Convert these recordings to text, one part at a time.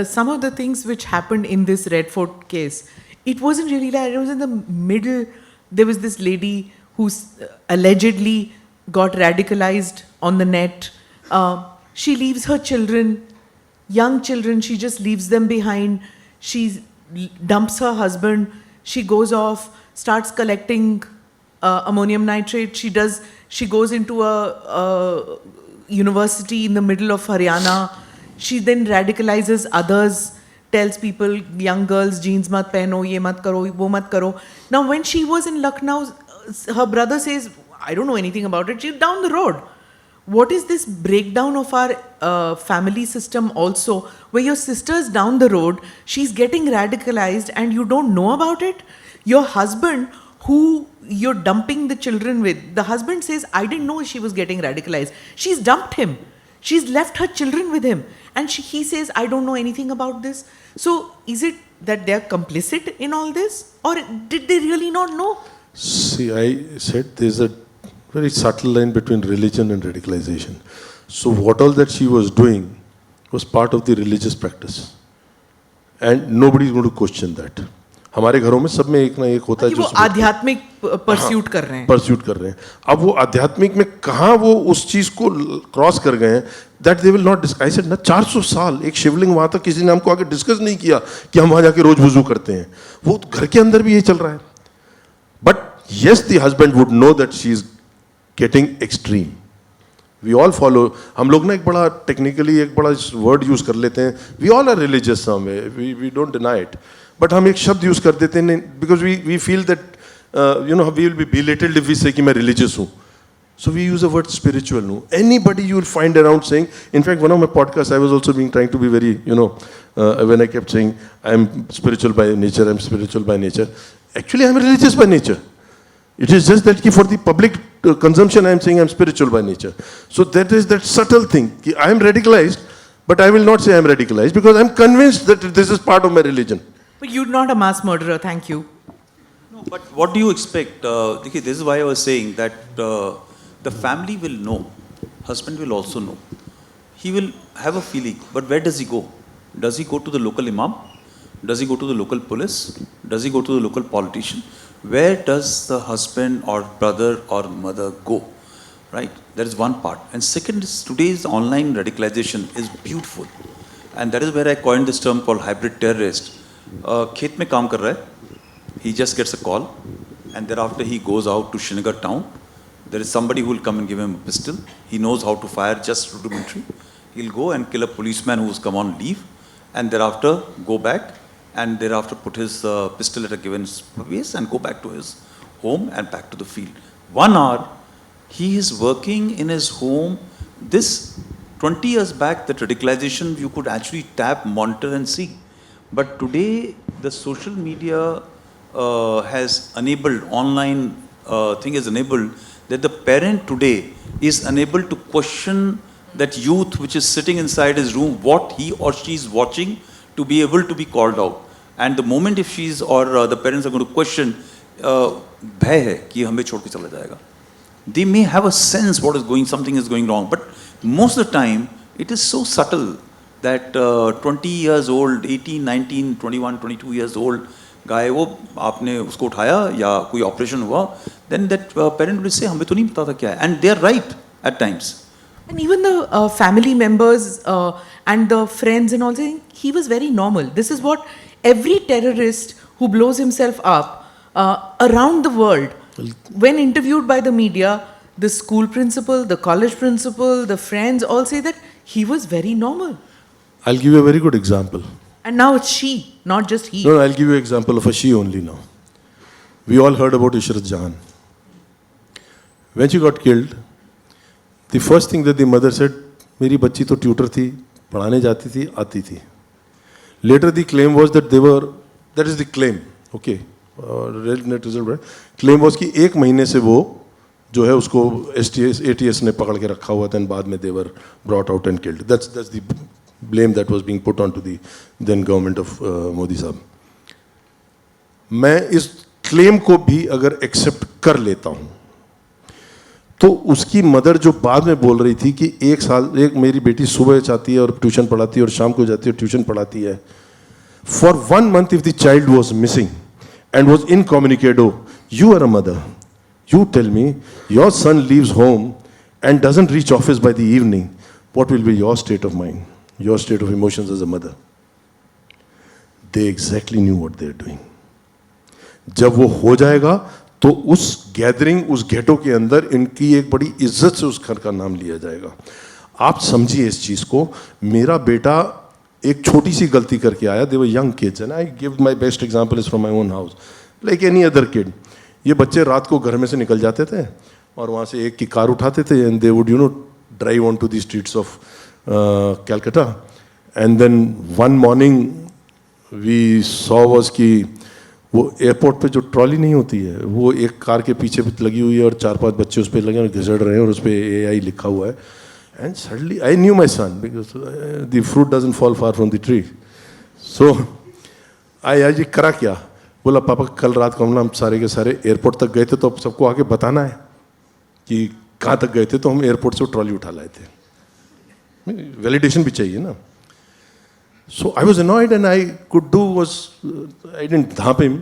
some of the things which happened in this Red Fort case, it wasn't really that. It was in the middle. There was this lady who allegedly got radicalized on the net. She leaves her children, young children, she just leaves them behind. She dumps her husband. She goes off, starts collecting ammonium nitrate. She goes into a university in the middle of Haryana. She then radicalizes others, tells people, young girls, jeans mat pehno, ye mat karo, wo mat karo. Now, when she was in Lucknow, her brother says, I don't know anything about it. She's down the road. What is this breakdown of our family system also, where your sister's down the road, she's getting radicalized and you don't know about it? Your husband, who you're dumping the children with, the husband says, I didn't know she was getting radicalized. She's dumped him. She's left her children with him. And he says, I don't know anything about this. So is it that they're complicit in all this? Or did they really not know? See, I said there's a very subtle line between religion and radicalization. So what all that she was doing was part of the religious practice. And nobody is going to question that. हमारे घरों में सब में एक ना एक होता है जो आध्यात्मिक परस्यूट कर रहे हैं, परस्यूट कर रहे हैं. अब वो आध्यात्मिक में कहाँ वो उस चीज को क्रॉस कर गए हैं, that they will not discuss. I said ना 400 साल एक शिवलिंग वहां तक किसी ने हमको आगे डिस्कस नहीं किया कि हम वहां जाके रोज वुजू करते हैं. वो घर के अंदर भी ये चल रहा है. But yes the husband would know that she is getting extreme. We all follow. हम लोग ना एक बड़ा टेक्निकली एक बड़ा वर्ड यूज कर लेते हैं. We all are religious some way, we don't deny it. But हम एक शब्द यूज कर देते हैं because we feel that we will be belittled if we say कि मैं रिलीजियस हूँ. So we use the word spiritual. No, anybody you will find around saying. In fact, one of my podcasts, I was also trying to be very, when I kept saying I'm spiritual by nature, I'm spiritual by nature. Actually, I'm religious by nature. It is just that for the public consumption, I'm saying I'm spiritual by nature. So that is that subtle thing. I am radicalized, but I will not say I'm radicalized because I'm convinced that this is part of my religion. But you're not a mass murderer. Thank you. No, but what do you expect? This is why I was saying that. The family will know, husband will also know. He will have a feeling, but where does he go? Does he go to the local imam? Does he go to the local police? Does he go to the local politician? Where does the husband or brother or mother go? Right? That is one part. And second is today's online radicalization is beautiful. And that is where I coined this term called hybrid terrorist. Khet mein kaam kar raha hai. He just gets a call and thereafter he goes out to Srinagar town. There is somebody who will come and give him a pistol. He knows how to fire just rudimentary. He'll go and kill a policeman who's come on leave and thereafter go back and thereafter put his pistol at a given space and go back to his home and back to the field. 1 hour, he is working in his home. This 20 years back, that radicalization you could actually tap, monitor and see. But today, the social media has enabled, online thing has enabled that the parent today is unable to question that youth which is sitting inside his room, what he or she is watching, to be able to be called out. And the moment if she's or the parents are going to question, bhai hai ki hame chhod ke chala jayega. They may have a sense what is going, something is going wrong, but most of the time it is so subtle that 20 years old, 18, 19, 21, 22 years old guy, वो आपने उसको उठाया या कोई operation हुआ, then that parent will say हमें तो नहीं पता था क्या है, and they are right at times. And even the family members and the friends and all saying he was very normal. This is what every terrorist who blows himself up around the world, when interviewed by the media, the school principal, the college principal, the friends all say that he was very normal. I'll give you a very good example. And now it's she, not just he. No, I'll give you an example of a she only now. We all heard about Ishrat Jahan. When she got killed, the first thing that the mother said, मेरी बच्ची तो tutor थी, पढ़ाने जाती थी, आती थी. Later the claim was that they were, that is the claim, okay. Net result, claim was कि 1 महीने से वो जो है उसको ATS ने पकड़ के रखा हुआ था, and बाद में they were brought out and killed. That's the blame that was being put onto the then government of Modi साहब. मैं इस claim को भी अगर accept कर लेता हूँ, तो उसकी मदर जो बाद में बोल रही थी कि एक मेरी बेटी सुबह जाती है और ट्यूशन पढ़ाती है और शाम को जाती है ट्यूशन पढ़ाती है. For 1 month, if the child was missing and was incommunicado, you are a mother. You tell me, your son leaves home and doesn't reach office by the evening. What will be your state of mind, your state of emotions as a mother? They exactly knew what they are doing. जब वो हो जाएगा तो उस gathering, उस गेटो के अंदर इनकी एक बड़ी इज्जत से उस घर का नाम लिया जाएगा. आप समझिए इस चीज को. मेरा बेटा एक छोटी सी गलती करके आया. They were young kids and I give my best example is from my own house, like any other kid. ये बच्चे रात को घर में से निकल जाते थे और वहाँ से एक की कार उठाते थे and they would drive on to the streets of Calcutta. And then one morning we saw was कि वो एयरपोर्ट पे जो ट्रॉली नहीं होती है वो एक कार के पीछे लगी हुई है और 4-5 बच्चे उस पर लगे और घिसड़ रहे हैं और उस पर AI लिखा हुआ है. And suddenly I knew my son because the fruit doesn't fall far from the tree. So ये करा क्या? बोला पापा कल रात को हम सारे के सारे एयरपोर्ट तक गए थे तो अब सबको आके बताना है कि कहाँ तक गए थे. तो हम एयरपोर्ट से ट्रॉली उठा लाए थे. वैलिडेशन भी चाहिए ना. So I was annoyed and I could do was I didn't dhap him,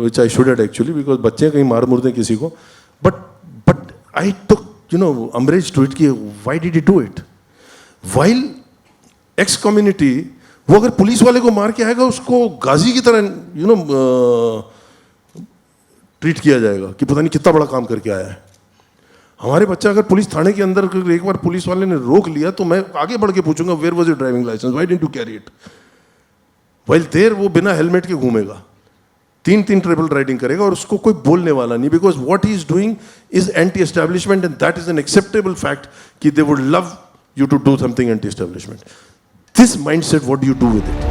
which I should have actually, because बच्चे कहीं मार मुर दें किसी को. But I took umbrage to it कि why did he do it? While ex community वो अगर पुलिस वाले को मार के आएगा उसको गाजी की तरह ट्रीट किया जाएगा कि पता नहीं कितना बड़ा काम करके आया है. हमारे बच्चा अगर पुलिस थाने के अंदर एक बार पुलिस वाले ने रोक लिया तो मैं आगे बढ़ के पूछूंगा where was your driving licence, why didn't you carry it. While there वो बिना हेलमेट के घूमेगा, 3 ट्रिपल राइडिंग करेगा और उसको कोई बोलने वाला नहीं, because what he is doing is anti establishment and that is an acceptable fact कि they would love you to do something anti establishment. This mindset, what do you do with it?